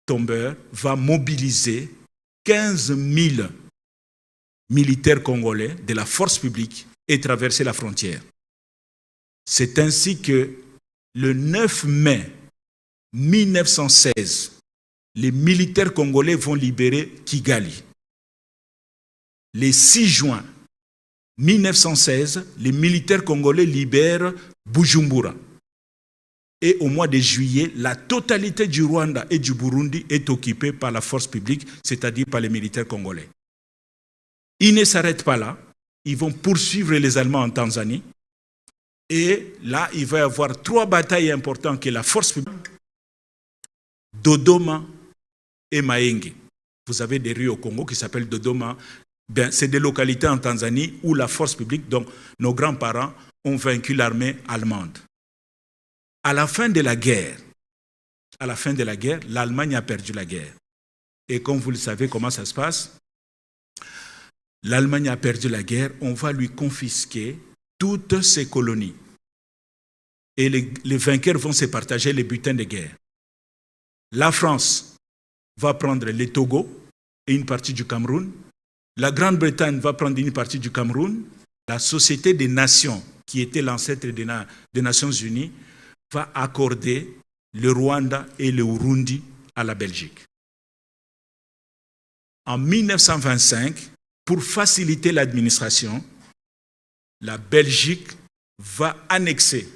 tombeur va mobiliser 15 000 militaires congolais de la force publique et traverser la frontière. C'est ainsi que le 9 mai 1916, les militaires congolais vont libérer Kigali. Le 6 juin 1916, les militaires congolais libèrent Bujumbura. Et au mois de juillet, la totalité du Rwanda et du Burundi est occupée par la force publique, c'est-à-dire par les militaires congolais. Ils ne s'arrêtent pas là. Ils vont poursuivre les Allemands en Tanzanie. Et là, il va y avoir 3 batailles importantes que la force publique, Dodoma et Mahenge. Vous avez des rues au Congo qui s'appellent Dodoma. C'est des localités en Tanzanie où la force publique, donc nos grands-parents, ont vaincu l'armée allemande. À la fin de la guerre, l'Allemagne a perdu la guerre. Et comme vous le savez, comment ça se passe? L'Allemagne a perdu la guerre, on va lui confisquer toutes ses colonies. Et les vainqueurs vont se partager les butins de guerre. La France va prendre le Togo et une partie du Cameroun. La Grande-Bretagne va prendre une partie du Cameroun. La Société des Nations, qui était l'ancêtre des Nations Unies, va accorder le Rwanda et le Burundi à la Belgique. En 1925, pour faciliter l'administration, la Belgique va annexer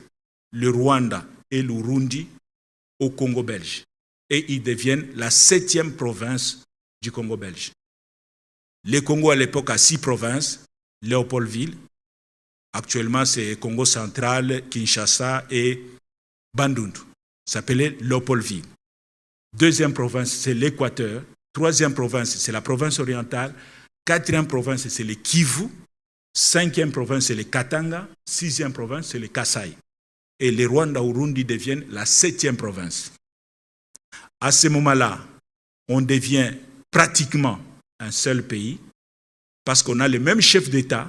le Rwanda et le Burundi au Congo belge. Et ils deviennent la 7e province du Congo belge. Le Congo à l'époque a 6 provinces, Léopoldville. Actuellement, c'est Congo central, Kinshasa et Bandundu. Ça s'appelait Léopoldville. 2e province, c'est l'Équateur. 3e province, c'est la province orientale. 4e province, c'est le Kivu. 5e province, c'est le Katanga. 6e province, c'est le Kasaï. Et le Rwanda-Urundi deviennent la 7e province. À ce moment-là, on devient pratiquement un seul pays parce qu'on a le même chef d'État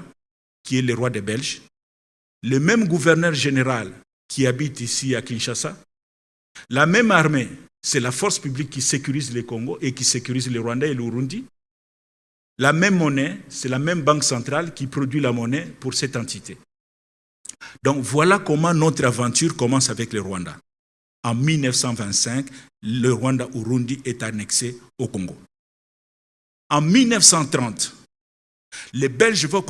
qui est le roi des Belges, le même gouverneur général qui habite ici à Kinshasa, la même armée, c'est la force publique qui sécurise le Congo et qui sécurise le Rwanda et le Burundi. La même monnaie, c'est la même banque centrale qui produit la monnaie pour cette entité. Donc voilà comment notre aventure commence avec le Rwanda. En 1925, le Rwanda-Urundi est annexé au Congo. En 1930, les Belges vont